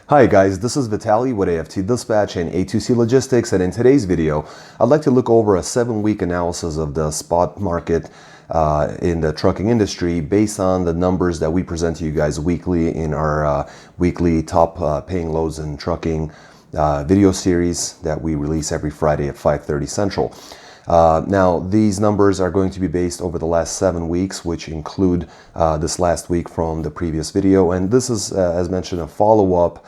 Hi guys, this is Vitaly with AFT Dispatch and A2C Logistics, and in today's video I'd like to look over a 7-week analysis of the spot market in the trucking industry based on the numbers that we present to you guys weekly in our weekly top paying loads in trucking video series that we release every Friday at 5:30 Central. Now, these numbers are going to be based over the last 7 weeks, which include this last week from the previous video. And this is, as mentioned, a follow-up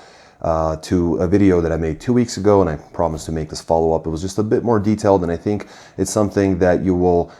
to a video that I made 2 weeks ago, and I promised to make this follow-up. It was just a bit more detailed, and I think it's something that you will,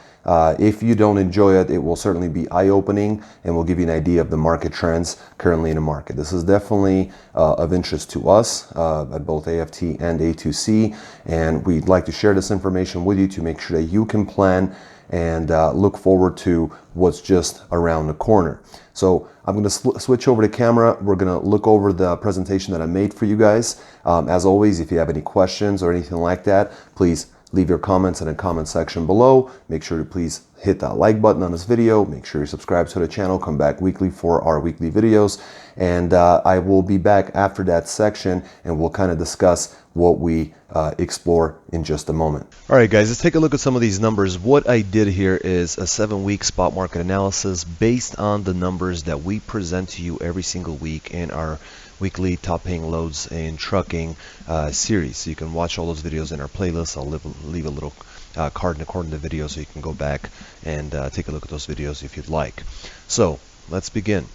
if you don't enjoy it, it will certainly be eye-opening and will give you an idea of the market trends currently in the market. This is definitely of interest to us at both AFT and A2C, and we'd like to share this information with you to make sure that you can plan and look forward to what's just around the corner. So I'm going to switch over to camera. We're going to look over the presentation that I made for you guys. As always, if you have any questions or anything like that, please leave your comments in the comment section below. Make sure to please hit that like button on this video. Make sure you subscribe to the channel. Come back weekly for our weekly videos. And I will be back after that section and we'll kind of discuss what we explore in just a moment. All right, guys, let's take a look at some of these numbers. What I did here is a 7-week spot market analysis based on the numbers that we present to you every single week in our weekly top paying loads in trucking series. So you can watch all those videos in our playlist. I'll leave a little card in the corner of the video so you can go back and take a look at those videos if you'd like. So let's begin.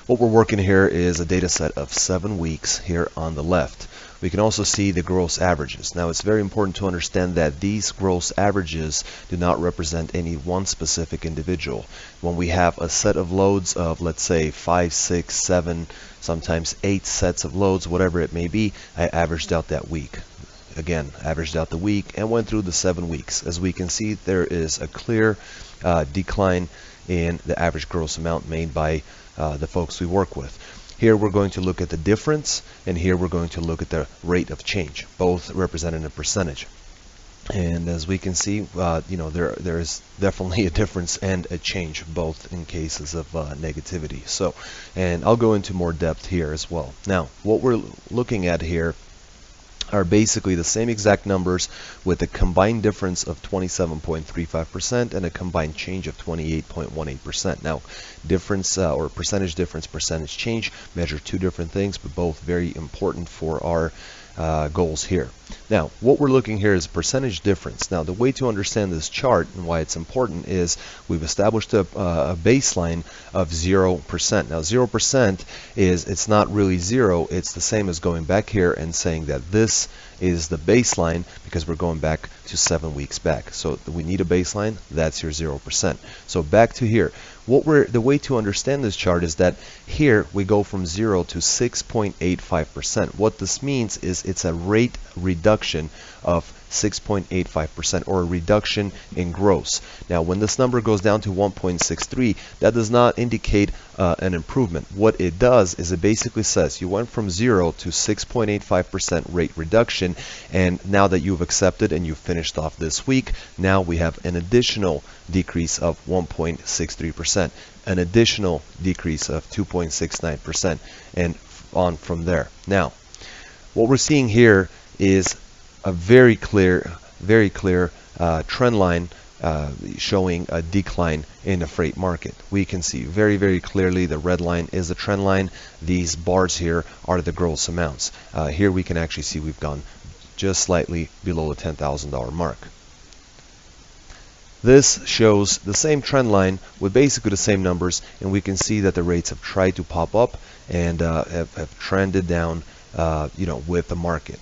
What we're working here is a data set of 7 weeks here on the left. We can also see the gross averages. Now, it's very important to understand that these gross averages do not represent any one specific individual. When we have a set of loads of, let's say, 5, 6, 7, sometimes 8 sets of loads, whatever it may be, I averaged out that week. Again, averaged out the week and went through the 7 weeks. As we can see, there is a clear decline in the average gross amount made by the folks we work with. Here we're going to look at the difference, and here we're going to look at the rate of change, both represented in percentage. And as we can see, there is definitely a difference and a change, both in cases of negativity. So, and I'll go into more depth here as well. Now, what we're looking at here are basically the same exact numbers with a combined difference of 27.35% and a combined change of 28.18%. Now, difference or percentage difference, percentage change measure two different things, but both very important for our goals here. Now, what we're looking here is percentage difference. Now, the way to understand this chart and why it's important is we've established a baseline of 0%. Now, 0% is, it's not really zero. It's the same as going back here and saying that this is the baseline because we're going back to 7 weeks back. So we need a baseline. That's your 0%. So back to here. The way to understand this chart is that here we go from 0 to 6.85%. What this means is it's a rate reduction of 6.85%, or a reduction in gross. Now, when this number goes down to 1.63, that does not indicate an improvement. What it does is it basically says you went from 0 to 6.85% rate reduction, and now that you've accepted and you've finished off this week, now we have an additional decrease of 1.63%, an additional decrease of 2.69%, and on from there. Now, what we're seeing here is a very clear trend line showing a decline in the freight market. We can see very, very clearly the red line is the trend line. These bars here are the gross amounts. Here we can actually see we've gone just slightly below the $10,000 mark. This shows the same trend line with basically the same numbers, and we can see that the rates have tried to pop up and have trended down with the market.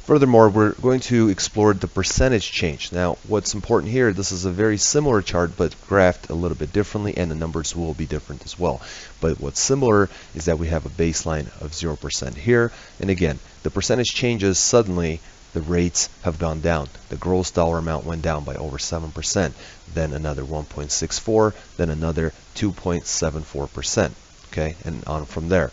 Furthermore, we're going to explore the percentage change. Now, what's important here, this is a very similar chart, but graphed a little bit differently, and the numbers will be different as well. But what's similar is that we have a baseline of 0% here. And again, the percentage changes suddenly, the rates have gone down. The gross dollar amount went down by over 7%, then another 1.64, then another 2.74%, okay, and on from there.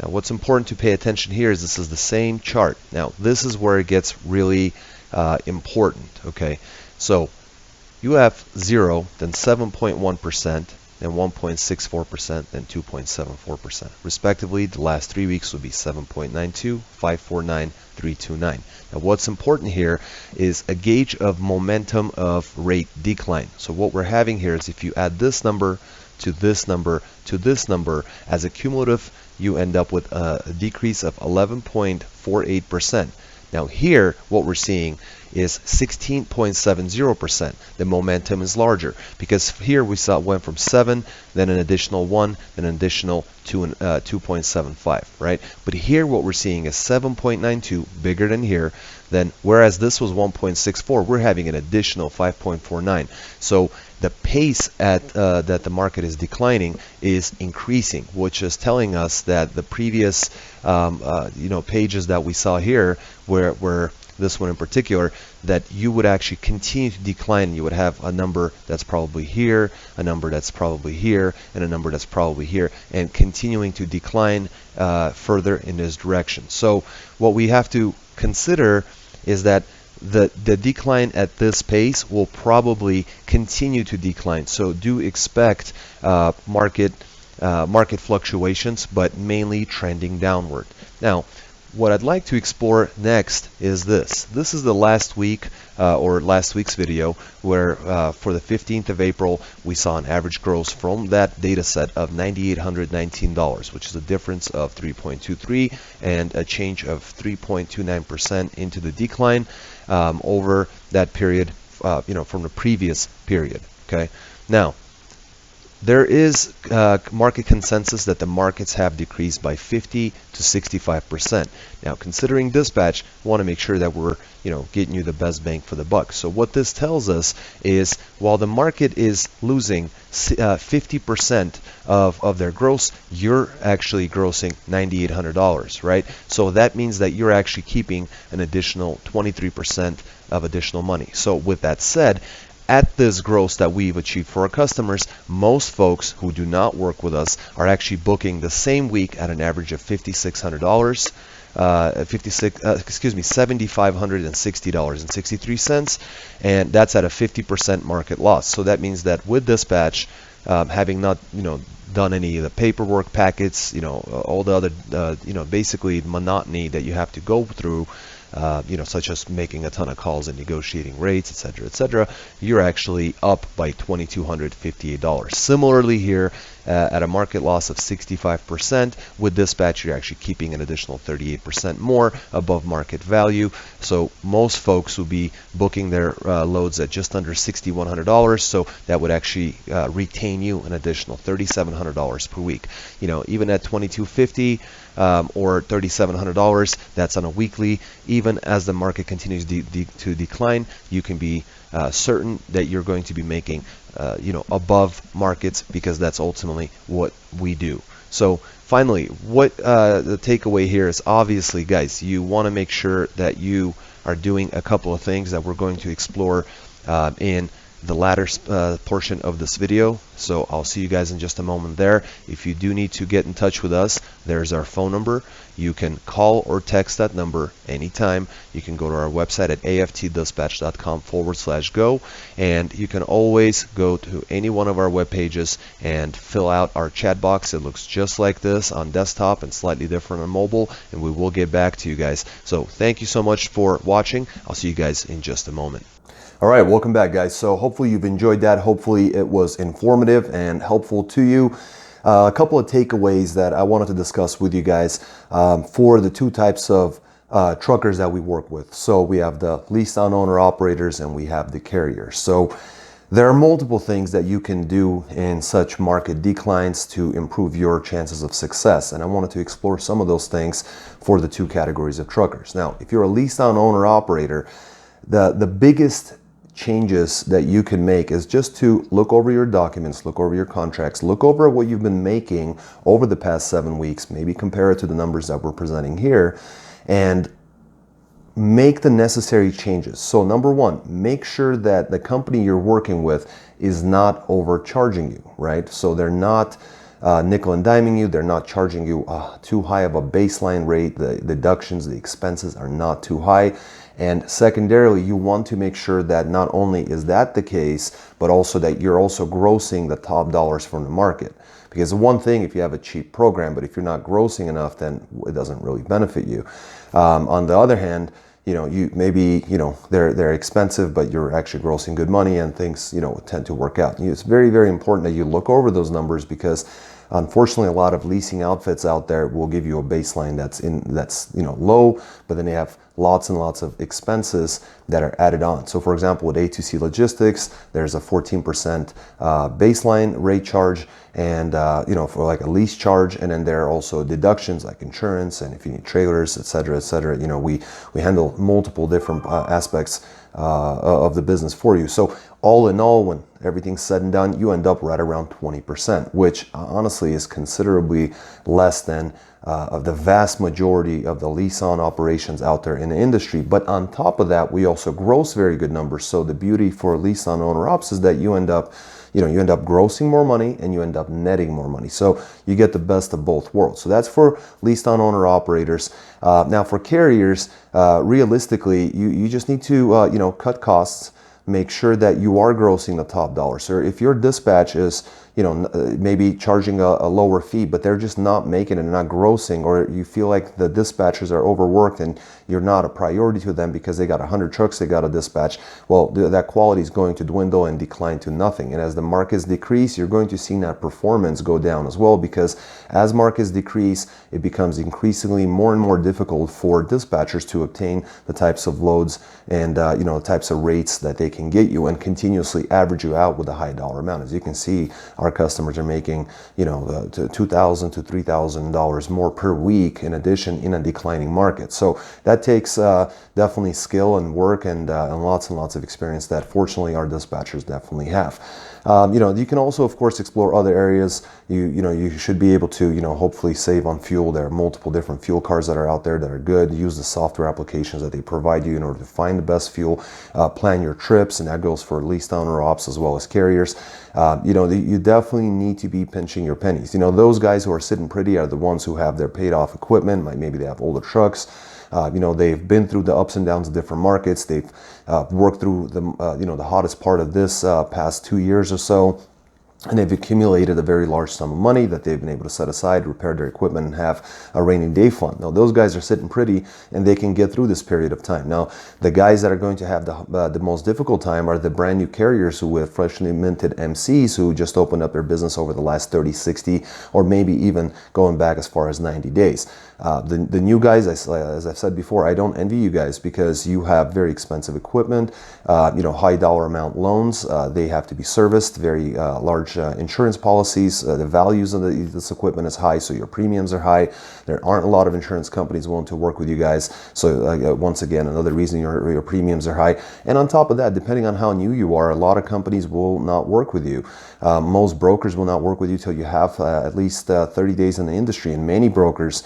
Now, what's important to pay attention here is this is the same chart. Now, this is where it gets really important, okay? So you have 0, then 7.1%, then 1.64%, then 2.74%. Respectively, the last 3 weeks would be 7.92, 549, 329. Now what's important here is a gauge of momentum of rate decline. So what we're having here is if you add this number to this number to this number as a cumulative, you end up with a decrease of 11.48%. Now here, what we're seeing is 16.70%. The momentum is larger because here we saw it went from 7, then an additional 1, then an additional 2.75, right? But here what we're seeing is 7.92, bigger than here. Then whereas this was 1.64, we're having an additional 5.49. So the pace at that the market is declining is increasing, which is telling us that the previous pages that we saw here, where this one in particular, that you would actually continue to decline. You would have a number that's probably here, a number that's probably here, and a number that's probably here, and continuing to decline further in this direction. So what we have to consider is that the decline at this pace will probably continue to decline. So do expect market fluctuations, but mainly trending downward. Now, what I'd like to explore next is this. This is the last week or last week's video where for the 15th of April we saw an average gross from that data set of $9,819, which is a difference of 3.23 and a change of 3.29% into the decline over that period, from the previous period. Okay, now there is market consensus that the markets have decreased by 50 to 65%. Now, considering dispatch, I want to make sure that we're getting you the best bang for the buck. So what this tells us is while the market is losing 50% of their gross, you're actually grossing $9,800, right? So that means that you're actually keeping an additional 23% of additional money. So with that said, at this gross that we've achieved for our customers, most folks who do not work with us are actually booking the same week at an average of $5,600, $7,560.63, and that's at a 50% market loss. So that means that with dispatch, having not done any of the paperwork packets, all the other basically monotony that you have to go through, such as making a ton of calls and negotiating rates, etc., you're actually up by $2,258. Similarly here, at a market loss of 65%, with dispatch, you're actually keeping an additional 38% more above market value. So most folks will be booking their loads at just under $6,100. So that would actually retain you an additional $3,700 per week. Even at $2,250 or $3,700, that's on a weekly. Even as the market continues to decline, you can be certain that you're going to be making above markets, because that's ultimately what we do. So finally, what the takeaway here is, obviously, guys, you want to make sure that you are doing a couple of things that we're going to explore in the latter portion of this video. So I'll see you guys in just a moment there. If you do need to get in touch with us, there's our phone number. You can call or text that number anytime. You can go to our website at aftdispatch.com/go, and you can always go to any one of our web pages and fill out our chat box. It looks just like this on desktop and slightly different on mobile, and we will get back to you guys. So thank you so much for watching. I'll see you guys in just a moment. All right, welcome back, guys. So hopefully you've enjoyed that. Hopefully it was informative and helpful to you. A couple of takeaways that I wanted to discuss with you guys for the two types of truckers that we work with. So we have the leased on owner operators and we have the carriers. So there are multiple things that you can do in such market declines to improve your chances of success. And I wanted to explore some of those things for the two categories of truckers. Now, if you're a leased on owner operator, the biggest changes that you can make is just to look over your documents, look over your contracts, look over what you've been making over the past 7 weeks, maybe compare it to the numbers that we're presenting here, and make the necessary changes. So number one, make sure that the company you're working with is not overcharging you, right? So they're not nickel and diming you. They're not charging you too high of a baseline rate. The deductions, the expenses are not too high. And secondarily, you want to make sure that not only is that the case, but also that you're also grossing the top dollars from the market. Because one thing, if you have a cheap program, but if you're not grossing enough, then it doesn't really benefit you. On the other hand, you maybe, they're expensive, but you're actually grossing good money and things, tend to work out. It's very, very important that you look over those numbers, because unfortunately, a lot of leasing outfits out there will give you a baseline that's low, but then they have lots and lots of expenses that are added on. So for example, with A2C Logistics, there's a 14% baseline rate charge, and for like a lease charge, and then there are also deductions like insurance, and if you need trailers, etc., etc. We handle multiple different aspects of the business for you. So all in all, when everything's said and done, you end up right around 20%, which honestly is considerably less than of the vast majority of the lease-on operations out there in the industry. But on top of that, we also gross very good numbers. So the beauty for lease-on owner-ops is that you end up grossing more money and you end up netting more money. So you get the best of both worlds. So that's for leased-on owner-operators. Now for carriers, realistically, you just need to cut costs, make sure that you are grossing the top dollar. So if your dispatch is maybe charging a lower fee, but they're just not making it and not grossing, or you feel like the dispatchers are overworked and you're not a priority to them because they got 100 trucks they got to dispatch, well, that quality is going to dwindle and decline to nothing. And as the markets decrease, you're going to see that performance go down as well, because as markets decrease, it becomes increasingly more and more difficult for dispatchers to obtain the types of loads and types of rates that they can get you and continuously average you out with a high dollar amount. As you can see, our customers are making $2,000 to $3,000 more per week in addition in a declining market. So that takes definitely skill and work and lots of experience that fortunately our dispatchers definitely have. You can also, of course, explore other areas. You should be able to, hopefully save on fuel. There are multiple different fuel cards that are out there that are good. Use the software applications that they provide you in order to find the best fuel. Plan your trips, and that goes for leased owner ops as well as carriers. You definitely need to be pinching your pennies. Those guys who are sitting pretty are the ones who have their paid off equipment. Maybe they have older trucks. They've been through the ups and downs of different markets. They've worked through the hottest part of this past 2 years or so. And they've accumulated a very large sum of money that they've been able to set aside, repair their equipment, and have a rainy day fund. Now, those guys are sitting pretty, and they can get through this period of time. Now, the guys that are going to have the most difficult time are the brand new carriers who have freshly minted MCs who just opened up their business over the last 30, 60, or maybe even going back as far as 90 days. The new guys, as I've said before, I don't envy you guys because you have very expensive equipment, high dollar amount loans. They have to be serviced, very large insurance policies. The values of this equipment is high, so your premiums are high. There aren't a lot of insurance companies willing to work with you guys. So once again, another reason your premiums are high. And on top of that, depending on how new you are, a lot of companies will not work with you. Most brokers will not work with you till you have at least 30 days in the industry, and many brokers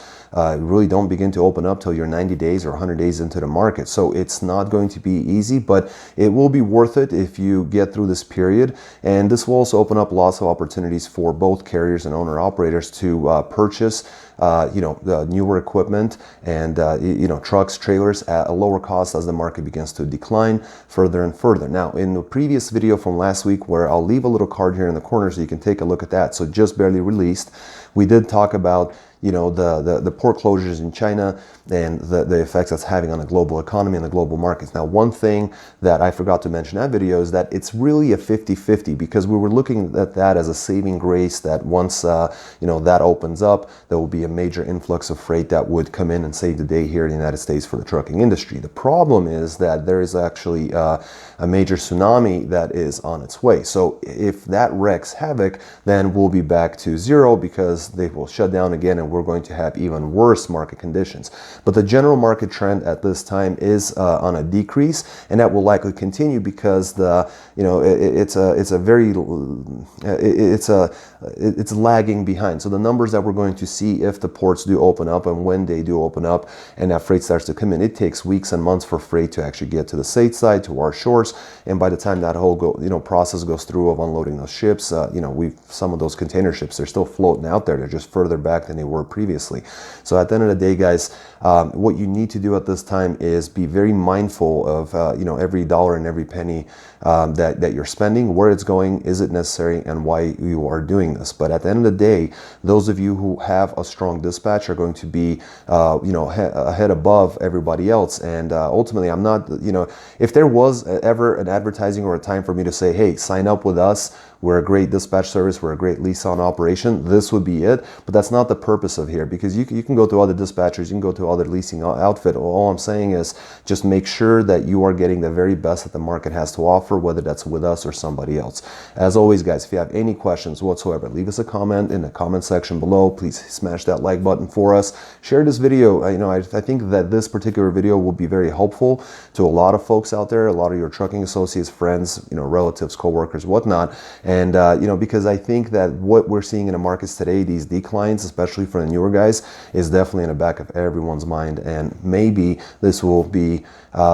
really don't begin to open up till you're 90 days or 100 days into the market. So it's not going to be easy, but it will be worth it if you get through this period. And this will also open up lots of opportunities for both carriers and owner operators to purchase the newer equipment and trucks, trailers at a lower cost as the market begins to decline further and further. Now, in the previous video from last week, where I'll leave a little card here in the corner so you can take a look at that, so just barely released, we did talk about the port closures in China and the effects that's having on the global economy and the global markets. Now, one thing that I forgot to mention in that video is that it's really a 50-50, because we were looking at that as a saving grace, that once that opens up, there will be a major influx of freight that would come in and save the day here in the United States for the trucking industry. The problem is that there is actually a major tsunami that is on its way. So if that wreaks havoc, then we'll be back to zero, because they will shut down again and we're going to have even worse market conditions. But the general market trend at this time is on a decrease, and that will likely continue because it's lagging behind. So the numbers that we're going to see if the ports do open up and when they do open up and that freight starts to come in, it takes weeks and months for freight to actually get to the stateside, to our shores. And by the time that whole process goes through of unloading those ships, some of those container ships, they're still floating out there. They're just further back than they were previously. So at the end of the day, guys, what you need to do at this time is be very mindful of every dollar and every penny that you're spending, where it's going, is it necessary, and why you are doing this. But at the end of the day, those of you who have a strong dispatch are going to be ahead above everybody else. And ultimately, I'm not, if there was ever an advertising or a time for me to say, hey, sign up with us, we're a great dispatch service, we're a great lease-on operation, this would be it. But that's not the purpose of here, because you can go to other dispatchers, you can go to other leasing outfit. All I'm saying is just make sure that you are getting the very best that the market has to offer, whether that's with us or somebody else. As always, guys, if you have any questions whatsoever, leave us a comment in the comment section below. Please smash that like button for us. Share this video. I think that this particular video will be very helpful to a lot of folks out there, a lot of your trucking associates, friends, relatives, co-workers, whatnot. And, because I think that what we're seeing in the markets today, these declines, especially for the newer guys, is definitely in the back of everyone's mind. And maybe this will be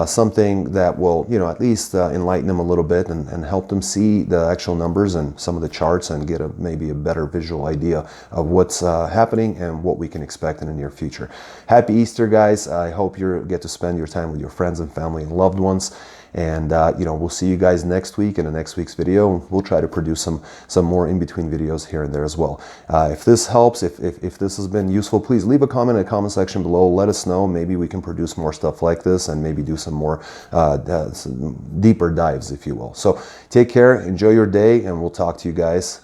something that will, at least enlighten them a little bit and help them see the actual numbers and some of the charts and get maybe a better visual idea of what's happening and what we can expect in the near future. Happy Easter, guys. I hope you get to spend your time with your friends and family and loved ones. And we'll see you guys next week in the next week's video. We'll try to produce some more in-between videos here and there as well. If this helps, if this has been useful, please leave a comment in the comment section below. Let us know. Maybe we can produce more stuff like this and maybe do some more some deeper dives, if you will. So take care, enjoy your day, and we'll talk to you guys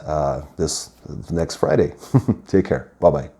this next Friday. Take care. Bye-bye.